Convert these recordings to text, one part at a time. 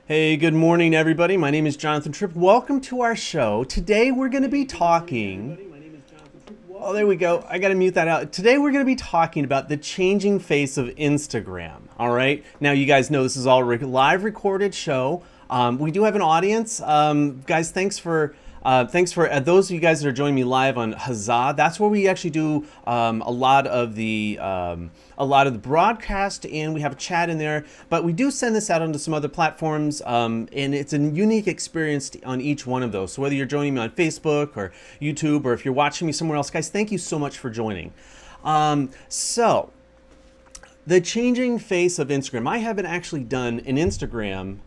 Hey, good morning, everybody. My name is Jonathan Tripp. Welcome to our show. Today we're going to be talking. Oh, there we go. I got to mute that out. Today we're going to be talking about the changing face of Instagram. All right. Now, you guys know this is all a live recorded show. We do have an audience. Guys, thanks for those of you guys that are joining me live on Huzzah. That's where we actually do a lot of the broadcast, and we have a chat in there. But we do send this out onto some other platforms, and it's a unique experience on each one of those. So whether you're joining me on Facebook or YouTube, or if you're watching me somewhere else, guys, thank you so much for joining. So the changing face of Instagram. I haven't actually done an Instagram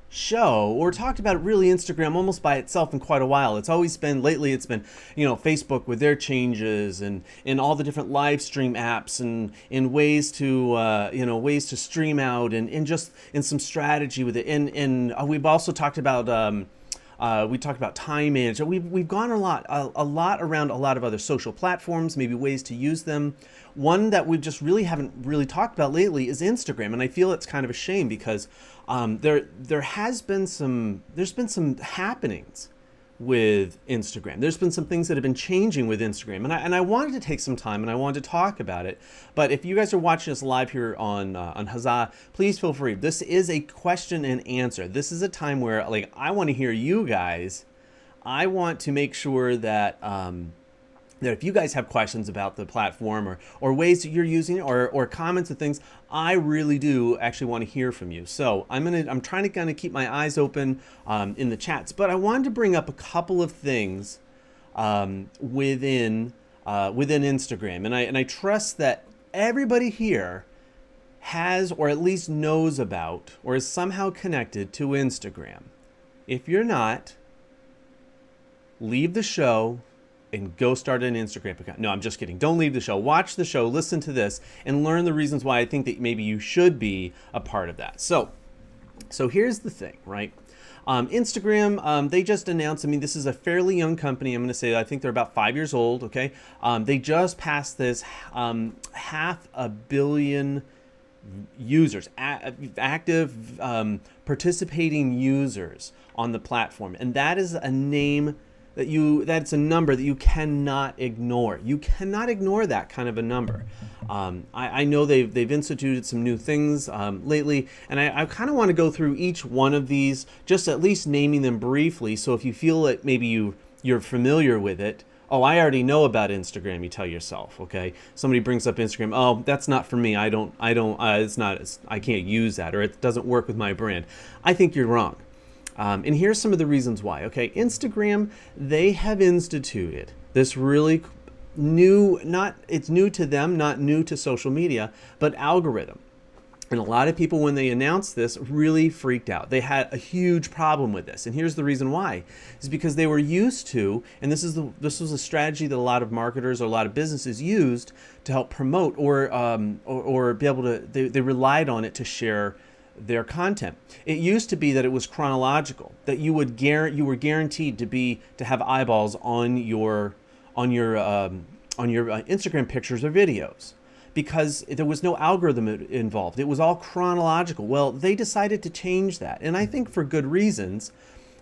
show or talked about really Instagram almost by itself in quite a while. It's always been lately, it's been, Facebook with their changes and all the different live stream apps and ways to stream out and just in some strategy with it. And we've also talked about we talked about time management. We've gone a lot around a lot of other social platforms, maybe ways to use them. One that we just really haven't really talked about lately is Instagram, and I feel it's kind of a shame because there's been some happenings with Instagram. There's been some things that have been changing with Instagram, and I wanted to take some time and I wanted to talk about it. But if you guys are watching us live here on Huzzah, please feel free. This is a question and answer. This is a time where I want to hear you guys. I want to make sure that that if you guys have questions about the platform or ways that you're using it or comments and things, I really do actually want to hear from you. So I'm trying to kind of keep my eyes open in the chats, but I wanted to bring up a couple of things within Instagram, and I trust that everybody here has or at least knows about or is somehow connected to Instagram. If you're not, leave the show and go start an Instagram account. No, I'm just kidding. Don't leave the show. Watch the show, listen to this, and learn the reasons why I think that maybe you should be a part of that. So here's the thing, right? Instagram, they just announced, this is a fairly young company. I'm going to say, I think they're about 5 years old, okay? They just passed this 500 million users, active participating users on the platform. And that is a that's a number that you cannot ignore. You cannot ignore that kind of a number. I know they've instituted some new things lately, and I kind of want to go through each one of these, just at least naming them briefly. So if you feel that maybe you're familiar with it, oh, I already know about Instagram, you tell yourself, okay? Somebody brings up Instagram, oh, that's not for me. I can't use that, or it doesn't work with my brand. I think you're wrong. And here's some of the reasons why. Okay, Instagram, they have instituted this really it's new to them, not new to social media, but algorithm. And a lot of people, when they announced this, really freaked out. They had a huge problem with this. And here's the reason why. Is because they were used to, and this was a strategy that a lot of marketers or a lot of businesses used to help promote or be able to, they relied on it to share their content. It used to be that it was chronological, that you were guaranteed to have eyeballs on your Instagram pictures or videos, because there was no algorithm involved. It was all chronological. Well, they decided to change that, and I think for good reasons.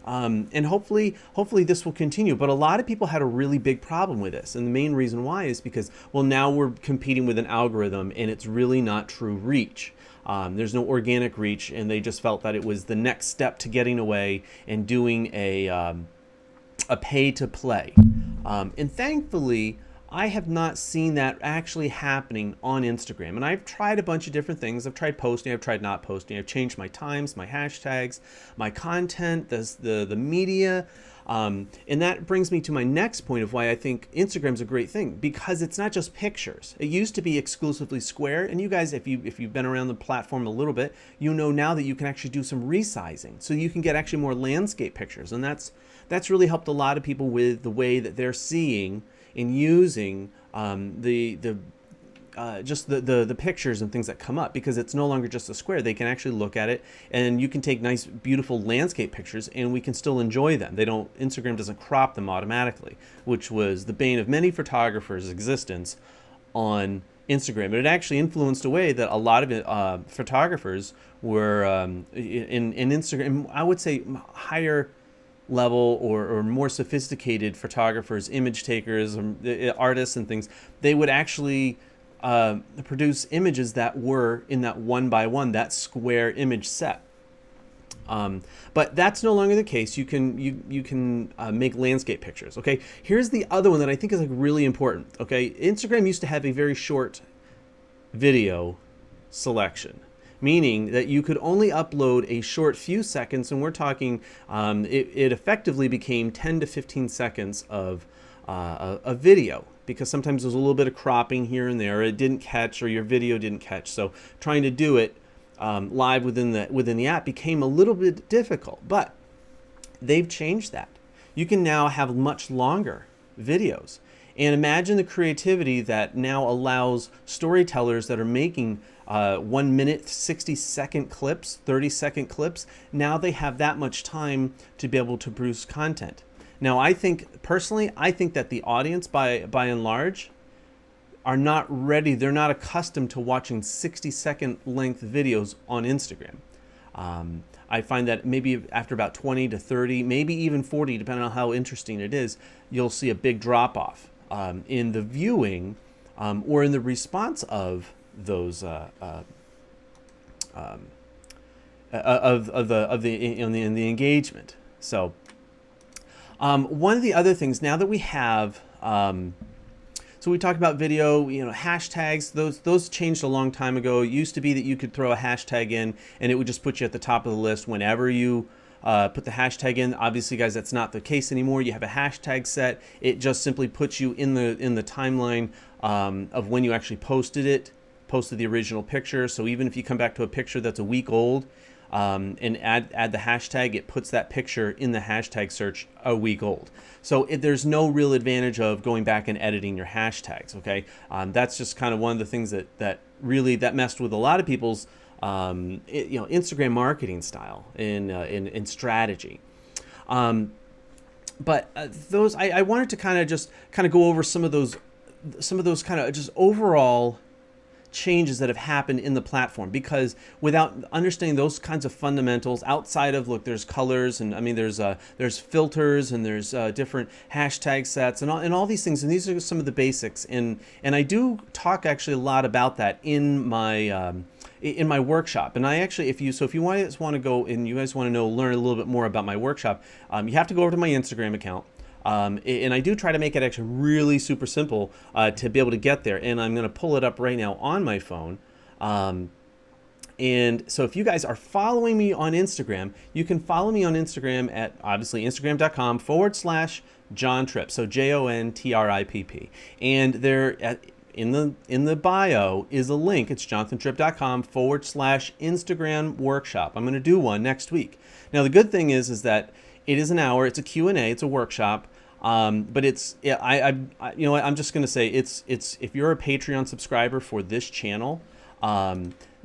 And hopefully this will continue. But a lot of people had a really big problem with this, and the main reason why is because, well, now we're competing with an algorithm, and it's really not true reach. There's no organic reach, and they just felt that it was the next step to getting away and doing a pay to play. And thankfully, I have not seen that actually happening on Instagram. And I've tried a bunch of different things. I've tried posting, I've tried not posting. I've changed my times, my hashtags, my content, the media. And that brings me to my next point of why I think Instagram's a great thing, because it's not just pictures. It used to be exclusively square, and you guys, if you've been around the platform a little bit, you know now that you can actually do some resizing, so you can get actually more landscape pictures, and that's really helped a lot of people with the way that they're seeing and using just the pictures and things that come up, because it's no longer just a square. They can actually look at it, and you can take nice, beautiful landscape pictures, and we can still enjoy them. Instagram doesn't crop them automatically, which was the bane of many photographers' existence on Instagram. But it actually influenced a way that a lot of photographers were in Instagram. I would say higher level or more sophisticated photographers, image takers, artists, and things. They would actually produce images that were in that 1x1, that square image set. But that's no longer the case. You can make landscape pictures. Okay, here's the other one that I think is like really important. Okay, Instagram used to have a very short video selection, meaning that you could only upload a short few seconds, and we're talking it effectively became 10 to 15 seconds of a video, because sometimes there's a little bit of cropping here and there, it didn't catch, or your video didn't catch. So trying to do it live within the app became a little bit difficult, but they've changed that. You can now have much longer videos, and imagine the creativity that now allows storytellers that are making 1 minute, 60-second clips, 30-second clips. Now they have that much time to be able to produce content. Now, I think personally, that the audience, by and large, are not ready. They're not accustomed to watching 60-second length videos on Instagram. I find that maybe after about 20 to 30, maybe even 40, depending on how interesting it is, you'll see a big drop off in the viewing or in the response of those in the engagement. So one of the other things now that we have. So we talked about video, hashtags. Those changed a long time ago. It used to be that you could throw a hashtag in and it would just put you at the top of the list whenever you put the hashtag in. Obviously, guys, that's not the case anymore. You have a hashtag set. It just simply puts you in the timeline of when you actually posted the original picture. So even if you come back to a picture that's a week old and add the hashtag, it puts that picture in the hashtag search a week old. So there's no real advantage of going back and editing your hashtags. Okay, that's just kind of one of the things that really messed with a lot of people's Instagram marketing style in strategy. But those I wanted to kind of go over some of those kind of just overall changes that have happened in the platform, because without understanding those kinds of fundamentals outside of, look, there's colors, and I mean there's filters, and there's different hashtag sets and all these things, and these are some of the basics, and I do talk actually a lot about that in my workshop. And I actually, if you want to go and you guys want to learn a little bit more about my workshop, you have to go over to my Instagram account. And I do try to make it actually really super simple to be able to get there. And I'm going to pull it up right now on my phone. And so if you guys are following me on Instagram, you can follow me on Instagram at obviously Instagram.com/Jon Tripp. So JONTRIPP. And there in the bio is a link. It's JonathanTripp.com/Instagram workshop. I'm going to do one next week. Now, the good thing is that it is an hour. It's a Q&A. It's a workshop. But it's, I'm just going to say it's if you're a Patreon subscriber for this channel,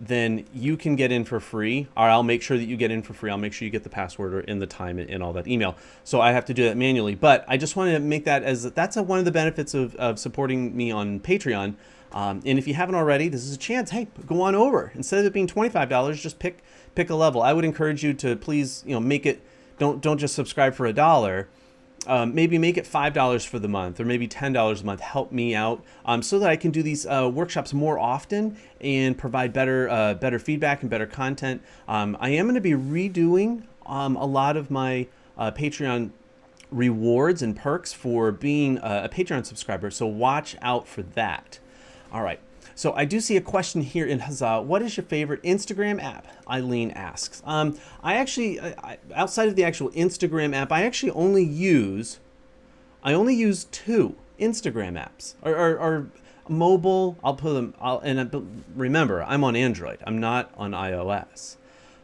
then you can get in for free, or I'll make sure that you get in for free. I'll make sure you get the password and the time and all that email. So I have to do that manually. But I just wanted to make that that's one of the benefits of supporting me on Patreon. And if you haven't already, this is a chance. Hey, go on over. Instead of it being $25, just pick a level. I would encourage you to please, make it. Don't just subscribe for $1. Maybe make it $5 for the month, or maybe $10 a month. Help me out so that I can do these workshops more often and provide better feedback and better content. I am going to be redoing a lot of my Patreon rewards and perks for being a Patreon subscriber, so watch out for that. All right. So I do see a question here in Huzzah. What is your favorite Instagram app? Eileen asks. I actually, outside of the actual Instagram app, I actually only use 2 Instagram apps. Or mobile, I'll put them, remember, I'm on Android. I'm not on iOS.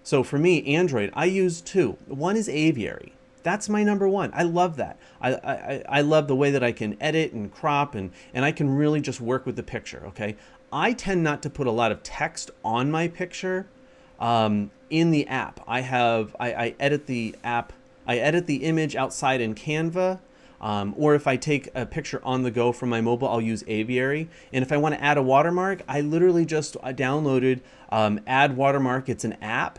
So for me, Android, I use 2. One is Aviary. That's my number one. I love that. I love the way that I can edit and crop, and I can really just work with the picture, okay? I tend not to put a lot of text on my picture in the app. I edit the app. I edit the image outside in Canva. Or if I take a picture on the go from my mobile, I'll use Aviary. And if I want to add a watermark, I literally just downloaded Add Watermark. It's an app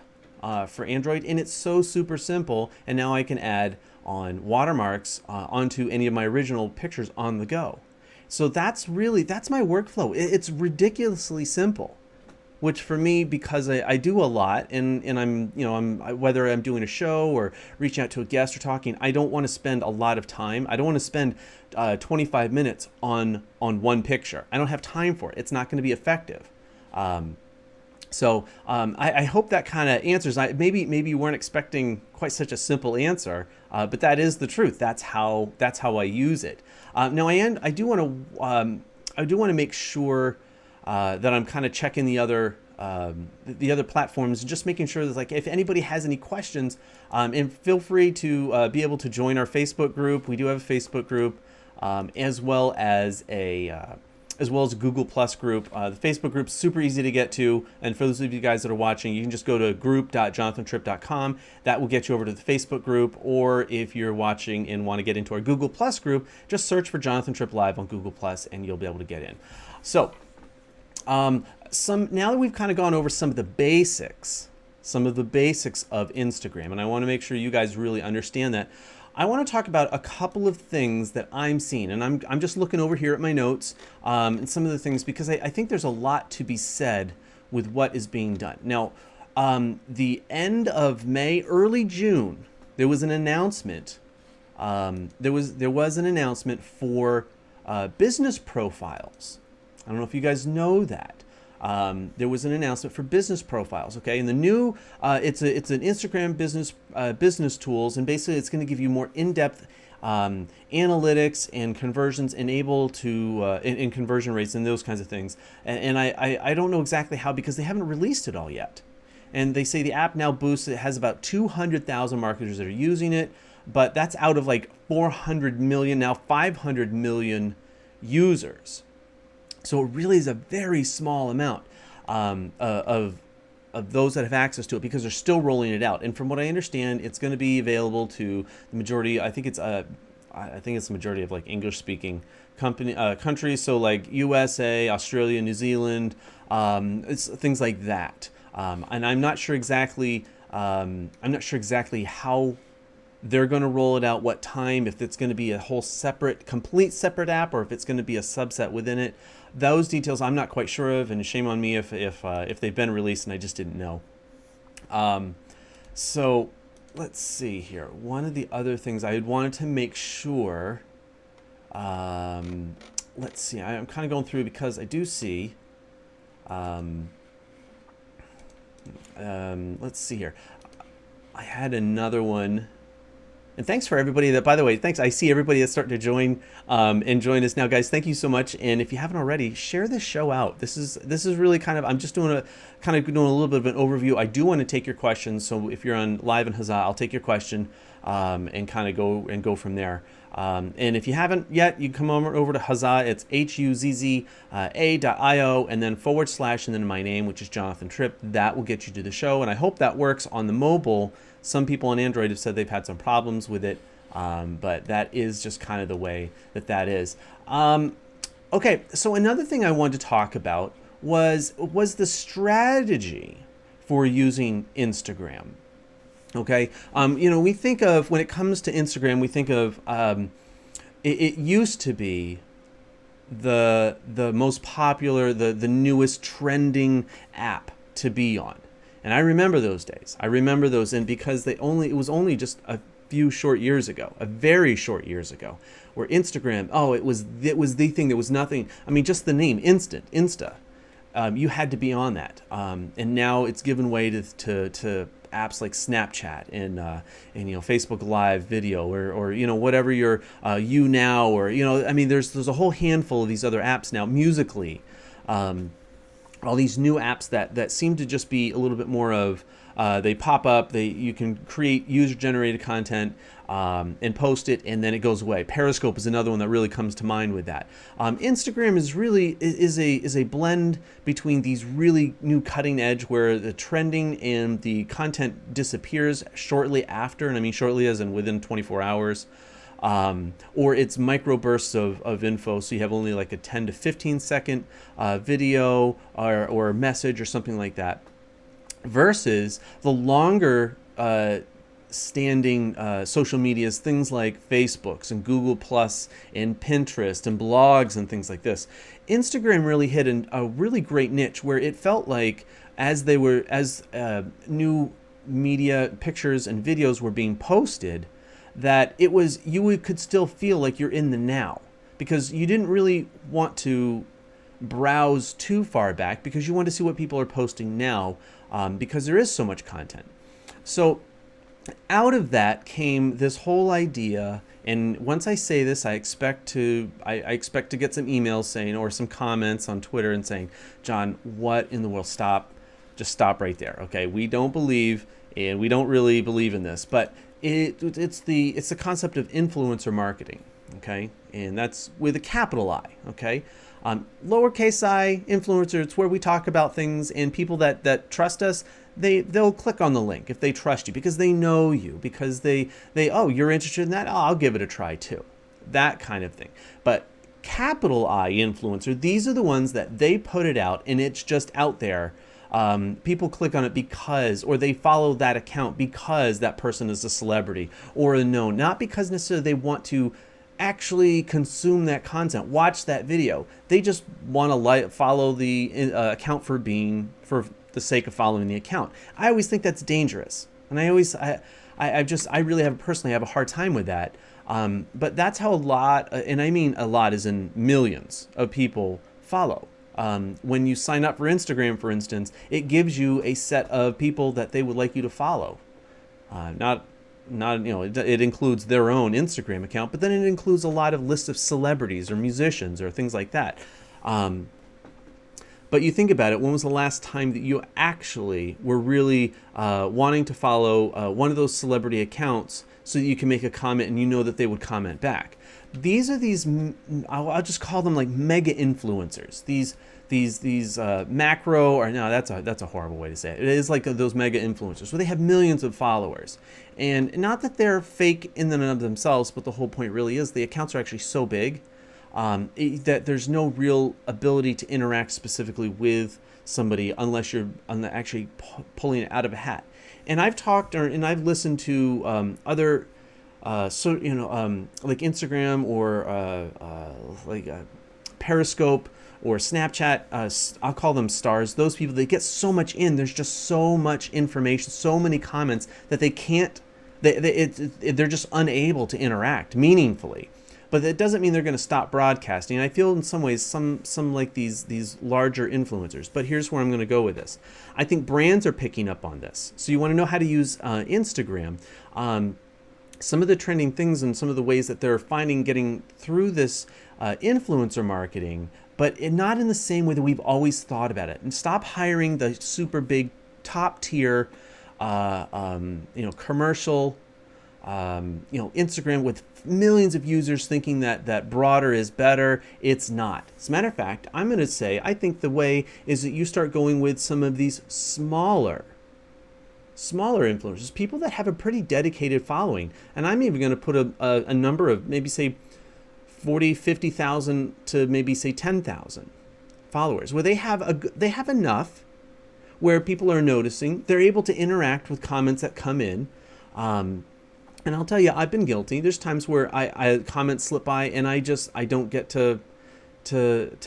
for Android, and it's so super simple. And now I can add on watermarks onto any of my original pictures on the go. So that's my workflow. It's ridiculously simple, which for me, because I do a lot, and whether I'm doing a show or reaching out to a guest or talking, I don't want to spend a lot of time. I don't want to spend 25 minutes on one picture. I don't have time for it. It's not going to be effective. I hope that kind of answers. Maybe you weren't expecting quite such a simple answer, but that is the truth. That's how I use it. Now I do want to make sure that I'm kind of checking the other platforms, just making sure that, like, if anybody has any questions, and feel free to be able to join our Facebook group. We do have a Facebook group, as well as a Google Plus group. The Facebook group's super easy to get to, and for those of you guys that are watching, you can just go to group.jonathantripp.com. That will get you over to the Facebook group, or if you're watching and want to get into our Google Plus group, just search for Jonathan Tripp Live on Google Plus, and you'll be able to get in. So, now that we've kind of gone over some of the basics of Instagram, and I want to make sure you guys really understand that, I want to talk about a couple of things that I'm seeing, and I'm just looking over here at my notes, and some of the things, because I think there's a lot to be said with what is being done. Now, the end of May, early June, there was an announcement. There was an announcement for business profiles. I don't know if you guys know that. There was an announcement for business profiles. Okay, and the new it's an Instagram business tools, and basically it's going to give you more in-depth analytics and conversions, and able to in conversion rates and those kinds of things. And I don't know exactly how, because they haven't released it all yet. And they say the app now boosts. It has about 200,000 marketers that are using it, but that's out of like 400 million, now 500 million users. So it really is a very small amount of those that have access to it, because they're still rolling it out. And from what I understand, it's going to be available to the majority. I think it's the majority of like English-speaking countries. So like USA, Australia, New Zealand, it's things like that. And I'm not sure exactly how they're going to roll it out, what time, if it's going to be a whole complete separate app, or if it's going to be a subset within it. Those details I'm not quite sure of, and shame on me if they've been released and I just didn't know. So let's see here. One of the other things I wanted to make sure, let's see, I'm kind of going through, because I do see, let's see here. I had another one. And thanks for everybody that, by the way, thanks. I see everybody that's starting to join and join us now, guys. Thank you so much. And if you haven't already, share this show out. This is really kind of, I'm just doing a little bit of an overview. I do want to take your questions. So if you're on live in Huzzah, I'll take your question and kind of go from there. And if you haven't yet, you can come over to Huzzah. It's HUZZA.io, and then / and then my name, which is Jonathan Tripp. That will get you to the show. And I hope that works on the mobile. Some people on Android have said they've had some problems with it, but that is just kind of the way that is. Okay, so another thing I wanted to talk about was the strategy for using Instagram. Okay, we think of, when it comes to Instagram, we think of it used to be the most popular, the newest trending app to be on. And I remember those days. And because it was only just a few short years ago, a very short years ago, where Instagram, it was the thing. There was nothing. I mean, just the name, Insta. You had to be on that. And now it's given way to apps like Snapchat and Facebook Live video, or whatever your YouNow, or I mean, there's a whole handful of these other apps now. Musical.ly. All these new apps that seem to just be a little bit more of, they pop up, you can create user-generated content and post it, and then it goes away. Periscope is another one that really comes to mind with that. Instagram is a blend between these really new cutting edge, where the trending and the content disappears shortly after, and I mean shortly as in within 24 hours. or it's microbursts of info. So you have only like a 10 to 15 second video or message or something like that, versus the longer standing social medias, things like Facebooks and Google Plus and Pinterest and blogs and things like this. Instagram really hit a really great niche where it felt like as new media pictures and videos were being posted, that you could still feel like you're in the now, because you didn't really want to browse too far back, because you want to see what people are posting now, because there is so much content. So out of that came this whole idea, and once I say this, I expect to get some emails saying, or some comments on Twitter and saying, John, what in the world? Just stop right there. Okay, we don't believe, and we don't really believe in this, but it's the concept of influencer marketing. Okay, and that's with a capital I. Okay. Lowercase I, influencer, it's where we talk about things, and people that trust us, they'll click on the link if they trust you, because they know you, because they oh, you're interested in that, oh, I'll give it a try too, that kind of thing. But capital I influencer, these are the ones that they put it out and it's just out there. People click on it because, or they follow that account because that person is a celebrity or a known, not because necessarily they want to actually consume that content, watch that video. They just want to follow the account for the sake of following the account. I always think that's dangerous, and I really personally have a hard time with that. But that's how a lot, and I mean a lot as in millions of people follow. When you sign up for Instagram, for instance, it gives you a set of people that they would like you to follow. It includes their own Instagram account, but then it includes a lot of lists of celebrities or musicians or things like that. But you think about it, when was the last time that you actually were really wanting to follow one of those celebrity accounts so that you can make a comment and you know that they would comment back? These are I'll just call them like mega influencers. These macro, or no, that's a horrible way to say it. It is like those mega influencers where they have millions of followers, and not that they're fake in and of themselves, but the whole point really is the accounts are actually so big that there's no real ability to interact specifically with somebody unless you're actually pulling it out of a hat. And I've talked and I've listened to other like Instagram or Periscope or Snapchat, I'll call them stars. Those people, they get so much in. There's just so much information, so many comments that they can't. They're just unable to interact meaningfully. But that doesn't mean they're going to stop broadcasting. And I feel in some ways some like these larger influencers. But here's where I'm going to go with this. I think brands are picking up on this. So you want to know how to use Instagram. Some of the trending things and some of the ways that they're finding getting through this influencer marketing, but not in the same way that we've always thought about it. And stop hiring the super big top tier, commercial, Instagram with millions of users thinking that broader is better. It's not. As a matter of fact, I'm going to say, I think the way is that you start going with some of these smaller influencers, people that have a pretty dedicated following. And I'm even going to put a number of maybe say 40, 50,000 to maybe say 10,000 followers, where they have enough where people are noticing, they're able to interact with comments that come in. And I'll tell you, I've been guilty. There's times where I comments slip by and I don't get to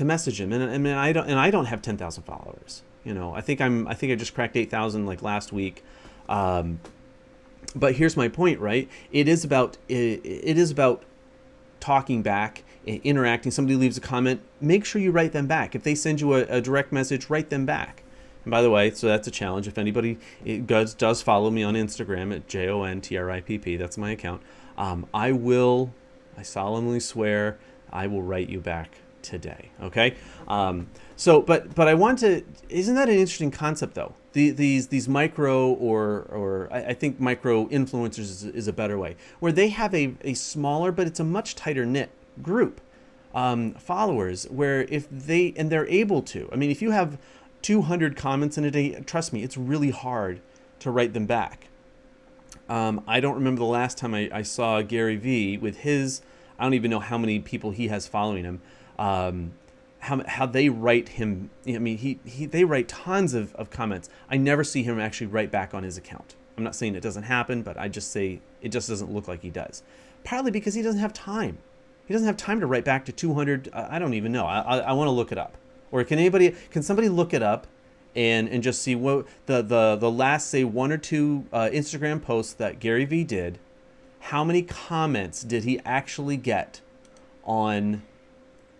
message them. And I don't have 10,000 followers. I think I just cracked 8,000 like last week. But here's my point, right? It is about talking back, interacting. Somebody leaves a comment, make sure you write them back. If they send you a direct message, write them back. And by the way, so that's a challenge. If anybody does follow me on Instagram at JONTRIPP, that's my account. I solemnly swear, I will write you back today. Okay. But I want to. Isn't that an interesting concept though? These micro or I think micro influencers is a better way, where they have a smaller, but it's a much tighter knit group followers, where they're able to. I mean, if you have 200 comments in a day, trust me, it's really hard to write them back. I don't remember the last time I saw Gary Vee with his. I don't even know how many people he has following him. How they write him. I mean, they write tons of comments. I never see him actually write back on his account. I'm not saying it doesn't happen, but I just say it just doesn't look like he does. Partly because he doesn't have time. He doesn't have time to write back to 200. I don't even know. I want to look it up. Or can somebody look it up and just see what the last, say, 1 or 2 Instagram posts that Gary Vee did, how many comments did he actually get on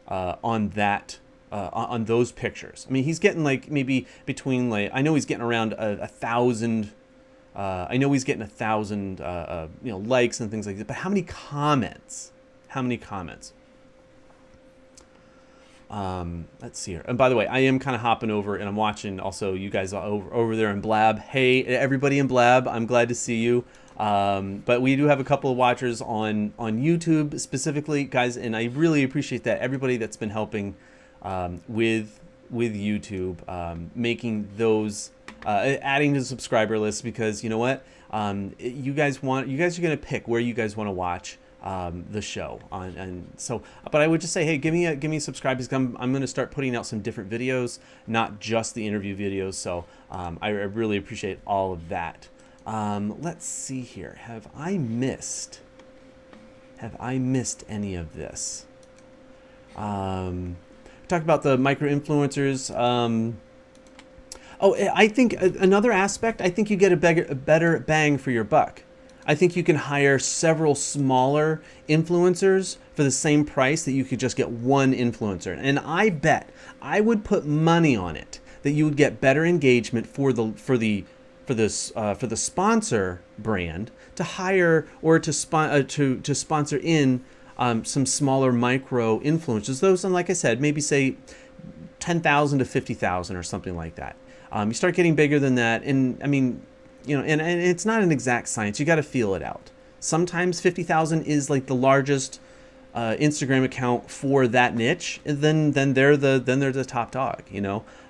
that on those pictures? I mean, he's getting like maybe between, like, I know he's getting around 1,000. I know he's getting 1,000 likes and things like that. But how many comments? How many comments? Let's see here. And by the way, I am kind of hopping over and I'm watching also you guys over there in Blab. Hey, everybody in Blab, I'm glad to see you. But we do have a couple of watchers on YouTube specifically, guys, and I really appreciate that. Everybody that's been helping with YouTube, making those, adding to the subscriber list, because you know what, you guys are going to pick where you guys want to watch the show on, and so, but I would just say, hey, give me a subscribe, because I'm going to start putting out some different videos, not just the interview videos. So I really appreciate all of that. Let's see here. Have I missed any of this? Talk about the micro influencers. I think another aspect, I think you get a better bang for your buck. I think you can hire several smaller influencers for the same price that you could just get one influencer. And I bet, I would put money on it, that you would get better engagement for the sponsor brand to hire or to sponsor in some smaller micro influencers. Those, and like I said, maybe say 10,000 to 50,000 or something like that. You start getting bigger than that, and I mean, and it's not an exact science. You got to feel it out. Sometimes 50,000 is like the largest Instagram account for that niche, and then they're the top dog,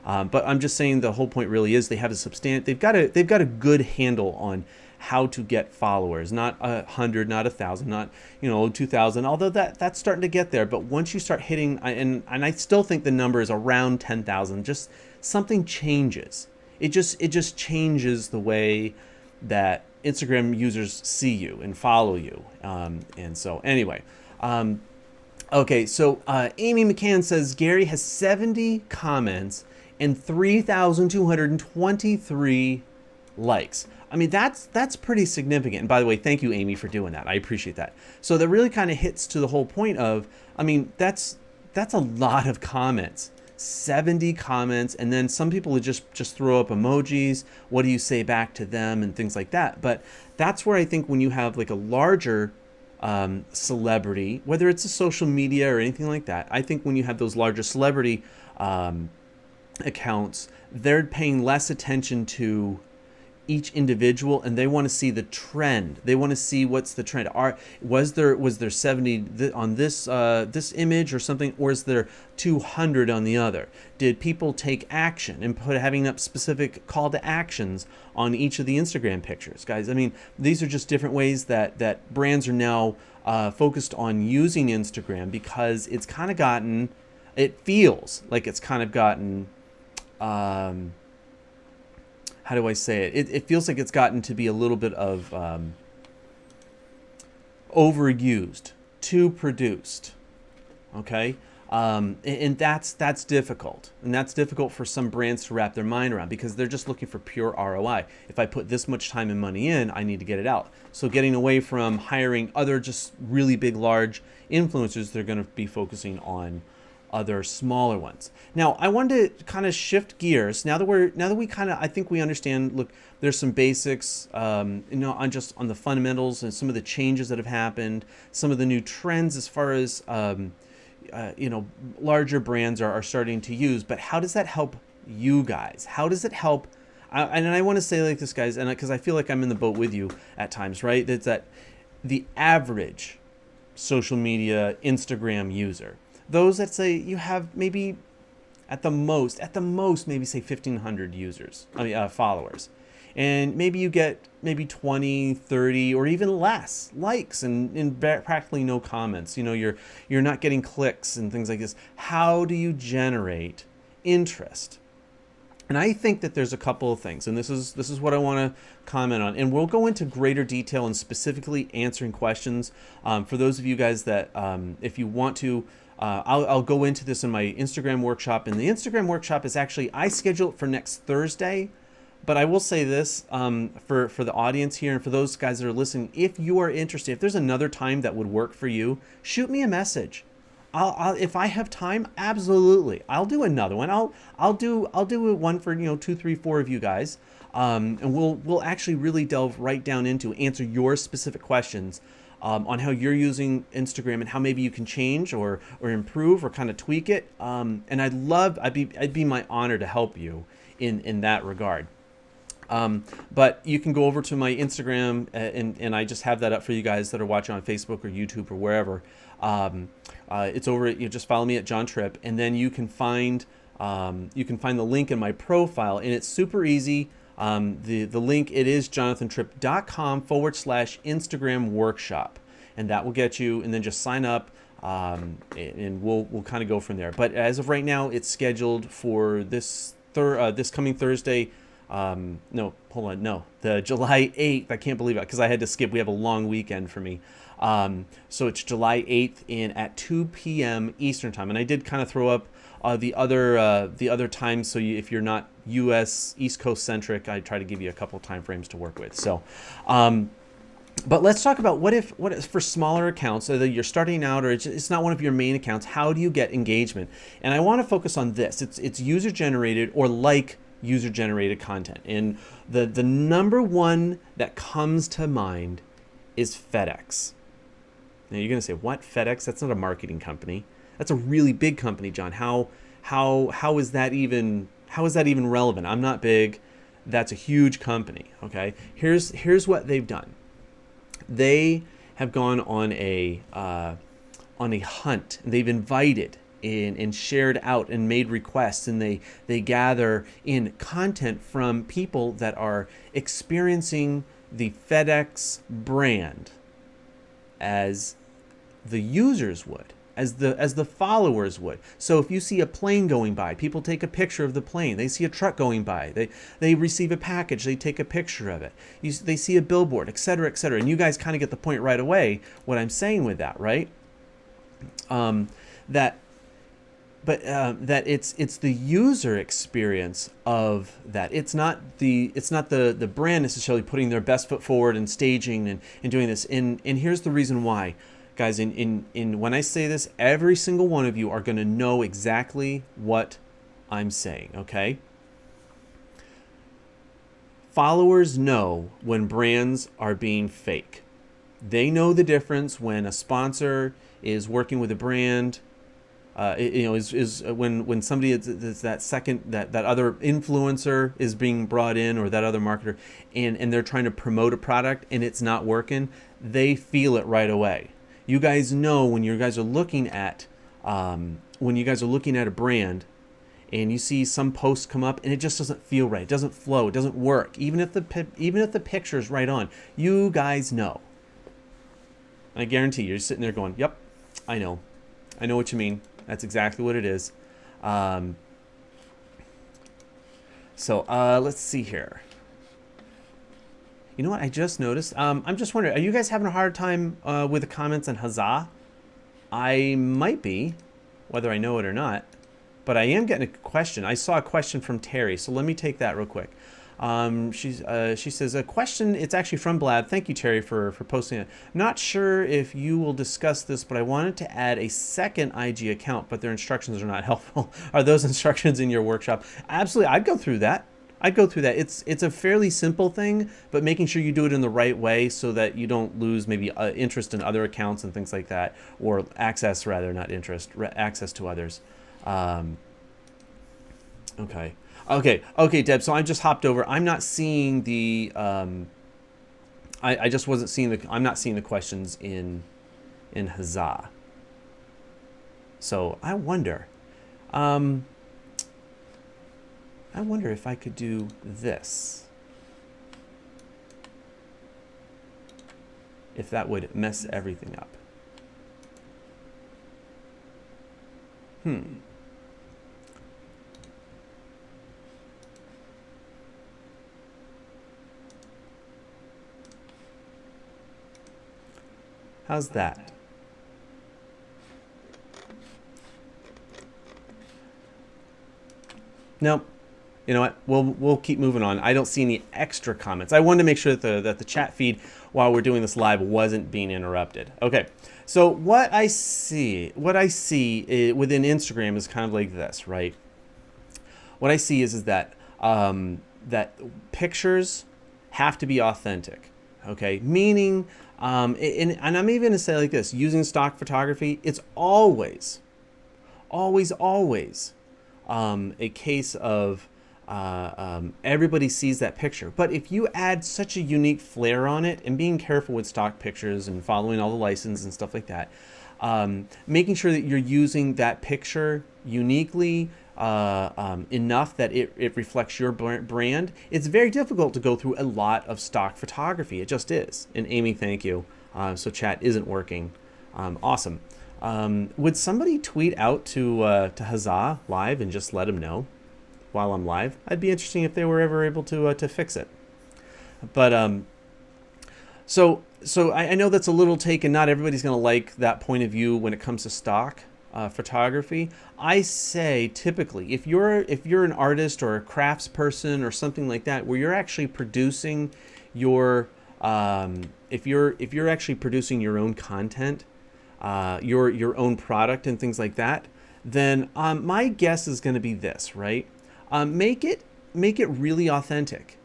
But I'm just saying the whole point really is they've got a good handle on how to get followers, not 100, not 1,000, not 2,000. Although that's starting to get there, but once you start hitting, and I still think the number is around 10,000, just something changes. It just changes the way that Instagram users see you and follow you. And so anyway, okay. So Amy McCann says Gary has 70 comments and 3,223 likes. I mean, that's pretty significant. And by the way, thank you, Amy, for doing that. I appreciate that. So that really kind of hits to the whole point of, I mean, that's a lot of comments. 70 comments, and then some people would just throw up emojis. What do you say back to them and things like that? But that's where I think when you have like a larger celebrity, whether it's a social media or anything like that, I think when you have those larger celebrity accounts, they're paying less attention to each individual, and they want to see the trend. They want to see what's the trend. Was there 70 on this image or something, or is there 200 on the other? Did people take action and having up specific call to actions on each of the Instagram pictures, guys? I mean, these are just different ways that brands are now focused on using Instagram, because it's kind of gotten, it feels like it's kind of gotten, how do I say it? It feels like it's gotten to be a little bit of overused, too produced. Okay, and that's difficult, and that's difficult for some brands to wrap their mind around, because they're just looking for pure ROI. If I put this much time and money in, I need to get it out. So getting away from hiring other just really big, large influencers, they're going to be focusing on other smaller ones. Now, I wanted to kind of shift gears. Now that we kind of, I think we understand, look, there's some basics, on the fundamentals and some of the changes that have happened, some of the new trends as far as, larger brands are starting to use. But how does that help you guys? How does it help? And I want to say like this, guys, and because I feel like I'm in the boat with you at times, right? That's that the average social media Instagram user, those that say you have maybe at the most maybe say 1,500 users, followers. and maybe you get maybe 20, 30, or even less likes and practically no comments. You're not getting clicks and things like this. How do you generate interest? And I think that there's a couple of things, and this is what I want to comment on, and we'll go into greater detail and specifically answering questions. For those of you guys that, if you want to, I'll go into this in my Instagram workshop. And the Instagram workshop is actually, I schedule it for next Thursday. But I will say this, for the audience here and for those guys that are listening, if you are interested, if there's another time that would work for you, shoot me a message. I'll if I have time, absolutely, I'll do another one. I'll do one for 2, 3, 4 of you guys, and we'll actually really delve right down into answer your specific questions on how you're using Instagram and how maybe you can change or improve or kind of tweak it. And I'd be my honor to help you in that regard. But you can go over to my Instagram, and I just have that up for you guys that are watching on Facebook or YouTube or wherever. It's over. Just follow me at John Tripp, and then you can find the link in my profile, and it's super easy. The link, it is jonathantripp.com/Instagram workshop, and that will get you. And then just sign up, and we'll kind of go from there. But as of right now, it's scheduled for this coming Thursday. No, hold on. No, the July 8th. I can't believe it because I had to skip. We have a long weekend for me. So it's July 8th at 2 p.m. Eastern time. And I did kind of throw up the other times. So if you're not U.S. East Coast centric, I try to give you a couple time frames to work with. So, but let's talk about what if for smaller accounts, whether you're starting out or it's not one of your main accounts, how do you get engagement? And I want to focus on this. It's user generated or user-generated content. And the number one that comes to mind is FedEx. Now you're going to say, what? FedEx? That's not a marketing company. That's a really big company, John. How is that even relevant? I'm not big. That's a huge company. Okay. Here's what they've done. They have gone on a hunt. They've invited and shared out and made requests, and they gather in content from people that are experiencing the FedEx brand as the users would, as the followers would. So if you see a plane going by, people take a picture of the plane. They see a truck going by, they receive a package, they take a picture of it. They see a billboard, etc., etc. And you guys kind of get the point right away what I'm saying with that, right? That it's the user experience of that. It's not the brand necessarily putting their best foot forward and staging and doing this. And here's the reason why, guys. In when I say this, every single one of you are going to know exactly what I'm saying. Okay. Followers know when brands are being fake. They know the difference when a sponsor is working with a brand. Is when somebody is that other influencer is being brought in, or that other marketer, and they're trying to promote a product and it's not working. They feel it right away. You guys know when you guys are looking at a brand, and you see some post come up and it just doesn't feel right. It doesn't flow. It doesn't work. Even if the picture is right on, you guys know. And I guarantee you're sitting there going, "Yep, I know what you mean. That's exactly what it is." So let's see here. You know what I just noticed? I'm just wondering, are you guys having a hard time with the comments on Huzzah? I might be, whether I know it or not. But I am getting a question. I saw a question from Terry, so let me take that real quick. She says, a question, it's actually from Blab. Thank you, Terry, for posting it. Not sure if you will discuss this, but I wanted to add a second IG account, but their instructions are not helpful. Are those instructions in your workshop? Absolutely, I'd go through that. It's a fairly simple thing, but making sure you do it in the right way so that you don't lose maybe interest in other accounts and things like that, or access rather, not interest, access to others. Okay, Deb. So I just hopped over. I'm not seeing the. I just wasn't seeing the. I'm not seeing the questions in Huzzah. So I wonder. I wonder if I could do this. if that would mess everything up. How's that? Nope. You know what? We'll keep moving on. I don't see any extra comments. I wanted to make sure that the chat feed while we're doing this live wasn't being interrupted. Okay. So what I see within Instagram is kind of like this, right? What I see is that that pictures have to be authentic. Okay, meaning, and I'm even going to say like this: using stock photography, it's always a case of everybody sees that picture. But if you add such a unique flair on it, and being careful with stock pictures and following all the license and stuff like that, making sure that you're using that picture uniquely enough that it reflects your brand, it's very difficult to go through a lot of stock photography. It just is. And Amy, thank you. So chat isn't working. Awesome. Would somebody tweet out to Huzzah live and just let him know while I'm live? I'd be interesting if they were ever able to fix it. But so I know that's a little taken. Not everybody's going to like that point of view when it comes to stock photography. I say typically if you're an artist or a crafts person or something like that, where you're actually producing your if you're actually producing your own content, your own product and things like that, then my guess is going to be this, right? Make it really authentic.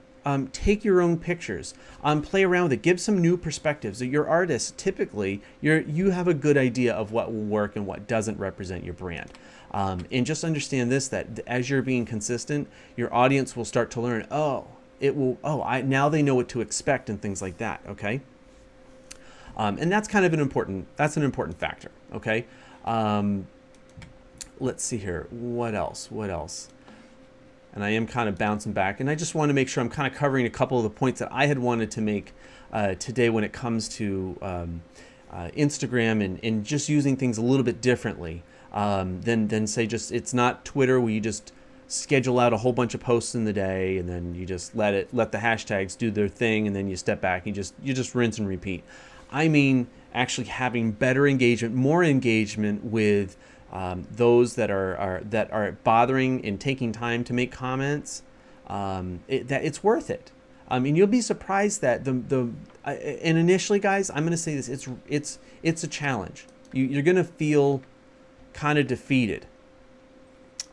Take your own pictures. Play around with it. Give some new perspectives. Your artists, typically, you have a good idea of what will work and what doesn't represent your brand. And just understand this, that as you're being consistent, your audience will start to learn, now they know what to expect and things like that, okay? And that's kind of an important factor, okay? Let's see here. What else? And I am kind of bouncing back, and I just want to make sure I'm kind of covering a couple of the points that I had wanted to make today when it comes to Instagram and just using things a little bit differently than say just, it's not Twitter where you just schedule out a whole bunch of posts in the day and then you just let the hashtags do their thing and then you step back and you just rinse and repeat. I mean, actually having better engagement, more engagement with those that are bothering and taking time to make comments, that it's worth it. And you'll be surprised that and initially, guys, I'm going to say this: it's a challenge. You're going to feel kind of defeated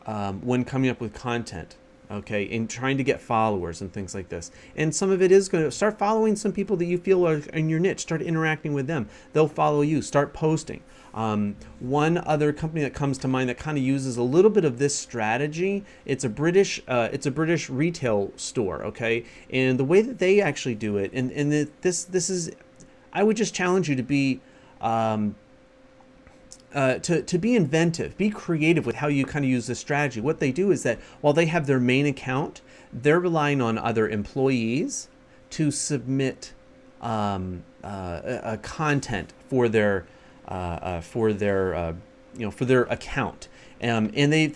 when coming up with content. Okay, and trying to get followers and things like this. And some of it is going to start following some people that you feel are in your niche. Start interacting with them. They'll follow you. Start posting. One other company that comes to mind that kind of uses a little bit of this strategy. It's a British retail store. Okay, and the way that they actually do it, and this is, I would just challenge you to be. To be inventive, be creative with how you kind of use this strategy. What they do is that while they have their main account, they're relying on other employees to submit content for their account, and they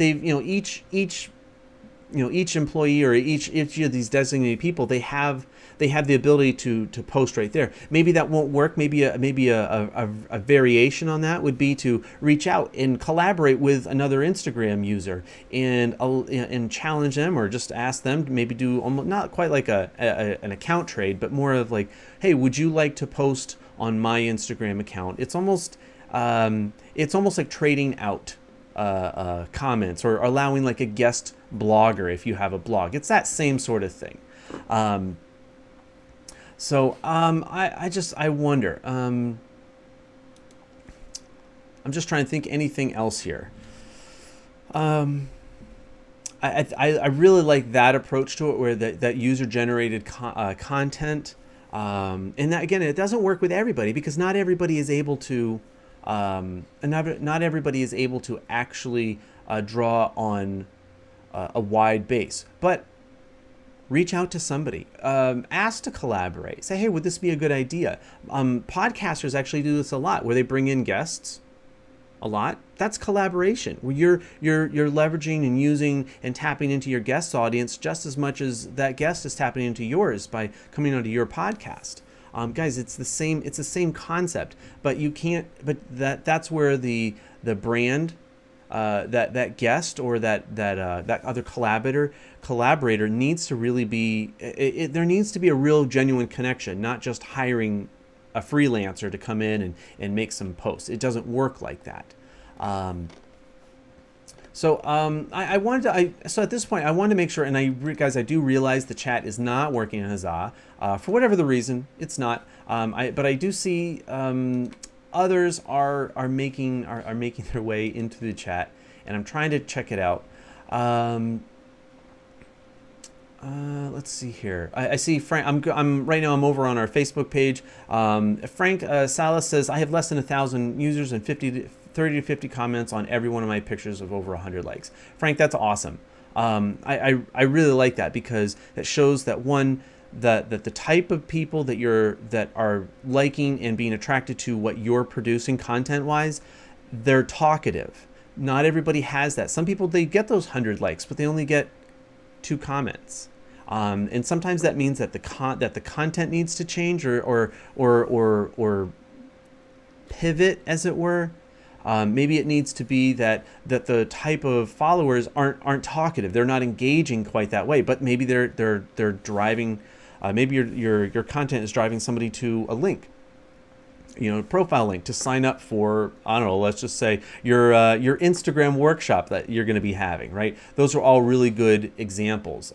each employee or each of these designated people, they have the ability to post right there. Maybe that won't work. Maybe a variation on that would be to reach out and collaborate with another Instagram user and challenge them, or just ask them to maybe do almost not quite like an account trade, but more of like, hey, would you like to post on my Instagram account? It's almost like trading out comments, or allowing like a guest blogger if you have a blog. It's that same sort of thing. I wonder. I'm just trying to think anything else here. I really like that approach to it, where that user generated content, and that, again, it doesn't work with everybody because not everybody is able to. Not everybody is able to actually draw on a wide base. But reach out to somebody, ask to collaborate. Say, hey, would this be a good idea? Podcasters actually do this a lot, where they bring in guests a lot. That's collaboration, where you're leveraging and using and tapping into your guest's audience just as much as that guest is tapping into yours by coming onto your podcast. Guys, it's the same concept, but you can't. But that's where the brand, that guest or that other collaborator needs to really be. There needs to be a real genuine connection, not just hiring a freelancer to come in and make some posts. It doesn't work like that. So at this point I wanted to make sure, and guys, I do realize the chat is not working in Huzzah for whatever the reason. It's not. But I do see others are making their way into the chat, and I'm trying to check it out. Let's see here. I see Frank. I'm right now. I'm over on our Facebook page. Frank Salas says, I have less than 1,000 users and 30 to 50 comments on every one of my pictures of over 100 likes. Frank, that's awesome. I really like that, because that shows that that the type of people that are liking and being attracted to what you're producing content wise, they're talkative. Not everybody has that. Some people, they get those 100 likes, but they only get 2 comments. And sometimes that means that the content needs to change or pivot, as it were. Maybe it needs to be that the type of followers aren't talkative. They're not engaging quite that way. But maybe they're driving. Maybe your content is driving somebody to a link, a profile link to sign up for, I don't know, let's just say your Instagram workshop that you're going to be having, right? Those are all really good examples.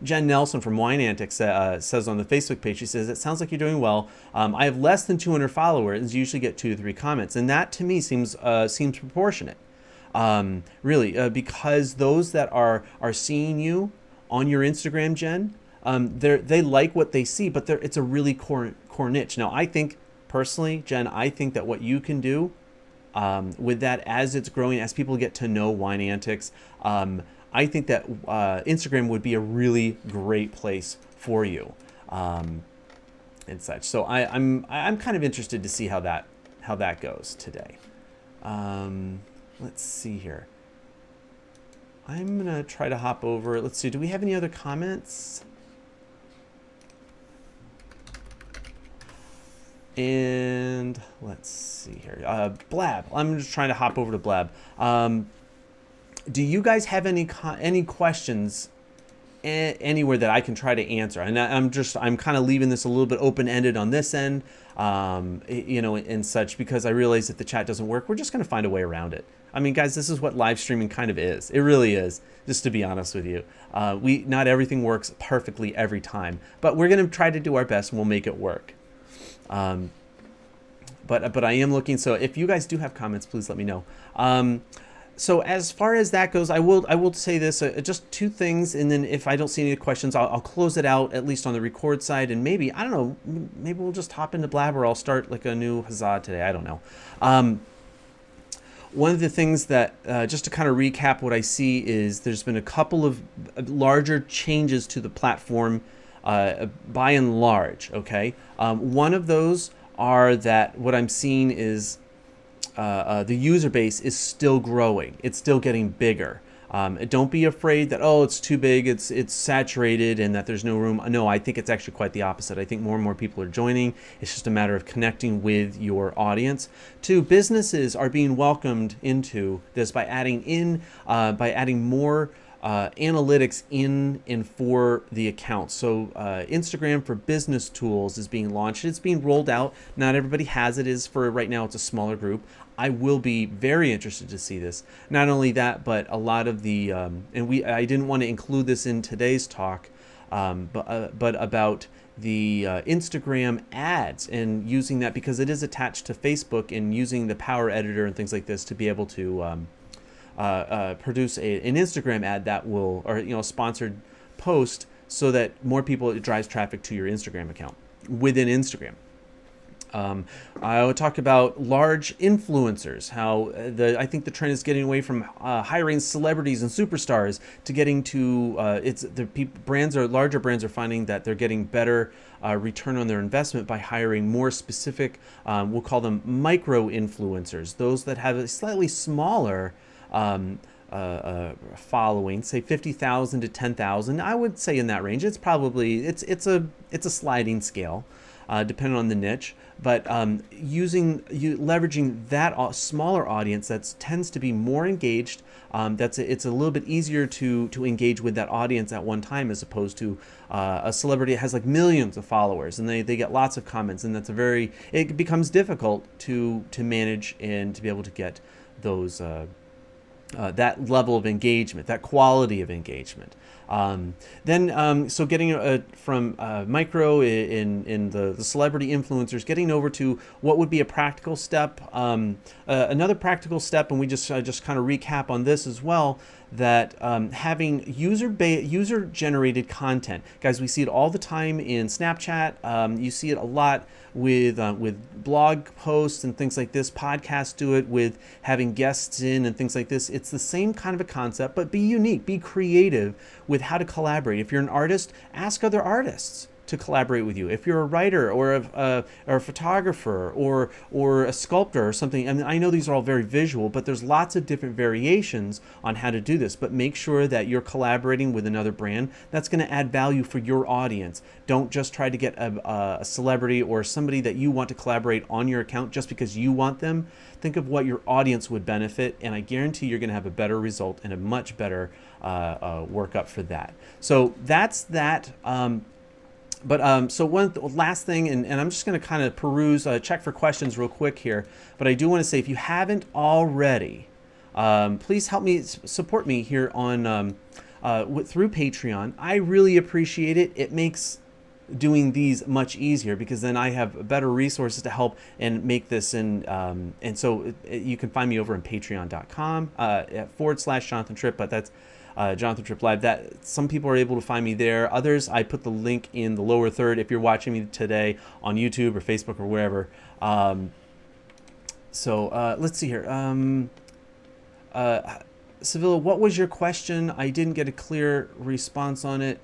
Jen Nelson from Wine Antics says on the Facebook page, she says, it sounds like you're doing well. I have less than 200 followers, usually get 2 to 3 comments. And that to me seems proportionate, really, because those that are seeing you on your Instagram, Jen, they like what they see, but it's a really core niche. Now, I think, personally, Jen, I think that what you can do with that, as it's growing, as people get to know Wine Antics, I think that Instagram would be a really great place for you, and such. So I'm kind of interested to see how that goes today. Let's see here. I'm gonna try to hop over. Let's see. Do we have any other comments? And let's see here. Blab. I'm just trying to hop over to Blab. Do you guys have any questions anywhere that I can try to answer? And I'm kind of leaving this a little bit open-ended on this end, and such, because I realize that the chat doesn't work. We're just going to find a way around it. I mean, guys, this is what live streaming kind of is. It really is, just to be honest with you. Not everything works perfectly every time, but we're going to try to do our best, and we'll make it work. But I am looking. So if you guys do have comments, please let me know. So as far as that goes, I will say this, just 2 things, and then if I don't see any questions, I'll close it out, at least on the record side, and maybe, I don't know, maybe we'll just hop into Blab, or I'll start like a new Huzzah today. I don't know. One of the things that, just to kind of recap what I see, is there's been a couple of larger changes to the platform, by and large, okay? One of those are that what I'm seeing is the user base is still growing. It's still getting bigger. Don't be afraid that, oh, it's too big, it's saturated, and that there's no room. No, I think it's actually quite the opposite. I think more and more people are joining. It's just a matter of connecting with your audience. 2, businesses are being welcomed into this by adding more analytics in and for the account. So Instagram for Business tools is being launched. It's being rolled out. Not everybody has it. Is for right now, it's a smaller group. I will be very interested to see this. Not only that, but a lot of the I didn't want to include this in today's talk, but about the Instagram ads and using that, because it is attached to Facebook, and using the Power Editor and things like this to be able to produce an Instagram ad that will, or a sponsored post, so that more people, it drives traffic to your Instagram account within Instagram. I would talk about large influencers, how I think the trend is getting away from hiring celebrities and superstars to getting to larger brands are finding that they're getting better return on their investment by hiring more specific, we'll call them micro influencers, those that have a slightly smaller following, say 50,000 to 10,000. I would say in that range. It's probably it's a sliding scale, depending on the niche. But leveraging that smaller audience that tends to be more engaged. It's a little bit easier to engage with that audience at one time, as opposed to a celebrity that has like millions of followers and they get lots of comments, and it becomes difficult to manage and to be able to get those. That level of engagement, that quality of engagement. So getting from micro in the celebrity influencers, getting over to what would be a practical step. Another practical step, and we just kind of recap on this as well, that having user generated content, guys, we see it all the time in Snapchat. You see it a lot with blog posts and things like this. Podcasts do it with having guests in and things like this. It's the same kind of a concept, but be unique, be creative with how to collaborate. If you're an artist, ask other artists to collaborate with you. If you're a writer or a photographer or a sculptor or something, and I know these are all very visual, but there's lots of different variations on how to do this. But make sure that you're collaborating with another brand that's going to add value for your audience. Don't just try to get a celebrity or somebody that you want to collaborate on your account just because you want them. Think of what your audience would benefit, and I guarantee you're going to have a better result and a much better workup for that. So that's that. So one last thing, and I'm just going to kind of peruse, check for questions real quick here. But I do want to say, if you haven't already, please help me support me here on through Patreon. I really appreciate it. It makes doing these much easier because then I have better resources to help and make this. And so you can find me over on patreon.com /Jonathan Tripp, but that's Jonathan Tripp Live. That some people are able to find me there. Others, I put the link in the lower third if you're watching me today on YouTube or Facebook or wherever. Let's see here. Sevilla, what was your question? I didn't get a clear response on it.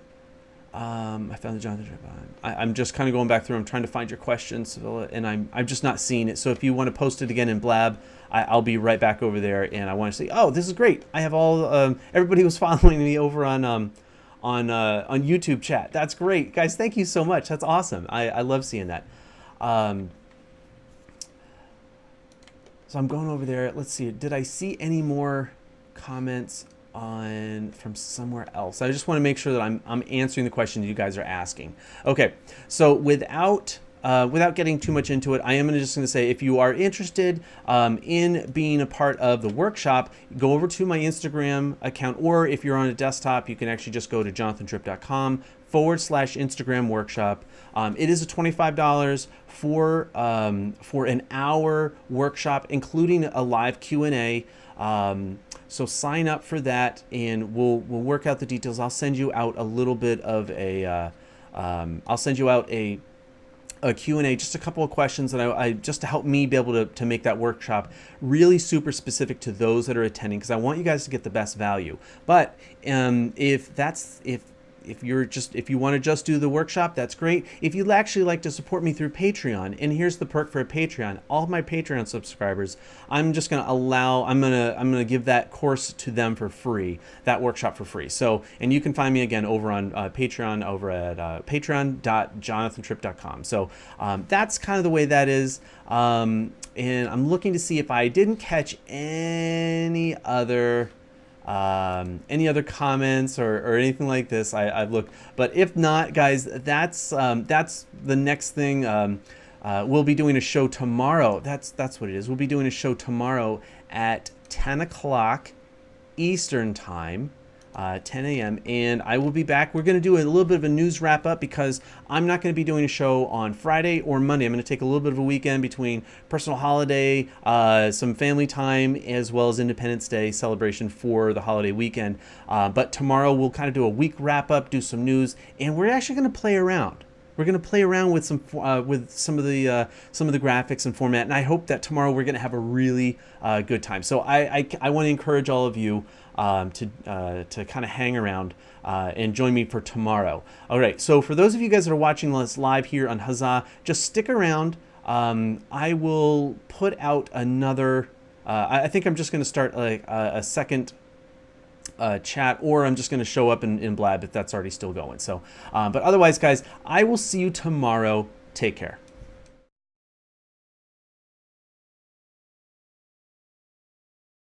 I found the Jonathan Tripp. I'm just kind of going back through. I'm trying to find your question, Sevilla, and I'm just not seeing it. So if you want to post it again in Blab, I'll be right back over there, and I want to say, oh, this is great. I have all everybody was following me over on YouTube chat. That's great, guys. Thank you so much. That's awesome. I love seeing that. So I'm going over there. Let's see. Did I see any more comments from somewhere else? I just want to make sure that I'm answering the questions you guys are asking. Okay. So without getting too much into it, I am just going to say, if you are interested in being a part of the workshop, go over to my Instagram account, or if you're on a desktop, you can actually just go to jonathantripp.com/Instagram workshop. It is a $25 for an hour workshop, including a live Q&A. So sign up for that, and we'll work out the details. I'll send you out a little bit of a Q&A, just a couple of questions that I just to help me be able to make that workshop really super specific to those that are attending, because I want you guys to get the best value. But if you want to just do the workshop, that's great. If you'd actually like to support me through Patreon, and here's the perk for a Patreon: all of my Patreon subscribers, I'm gonna give that course to them for free, that workshop for free. So, and you can find me again over on Patreon, over at patreon.jonathantripp.com. So that's kind of the way that is. And I'm looking to see if I didn't catch any other comments or anything like this. I've looked, but if not, guys, that's the next thing. We'll be doing a show tomorrow. That's what it is. We'll be doing a show tomorrow at 10 o'clock Eastern time. 10 a.m. and I will be back. We're going to do a little bit of a news wrap up because I'm not going to be doing a show on Friday or Monday. I'm going to take a little bit of a weekend between personal holiday, some family time, as well as Independence Day celebration for the holiday weekend. But tomorrow we'll kind of do a week wrap up, do some news, and we're actually going to play around. We're going to play around with some of the graphics and format, and I hope that tomorrow we're going to have a really good time. So I want to encourage all of you to kind of hang around and join me for tomorrow. All right. So for those of you guys that are watching us live here on Huzzah, just stick around. I will put out another. I think I'm just going to start like a second chat, or I'm just going to show up in Blab if that's already still going. So, but otherwise, guys, I will see you tomorrow. Take care.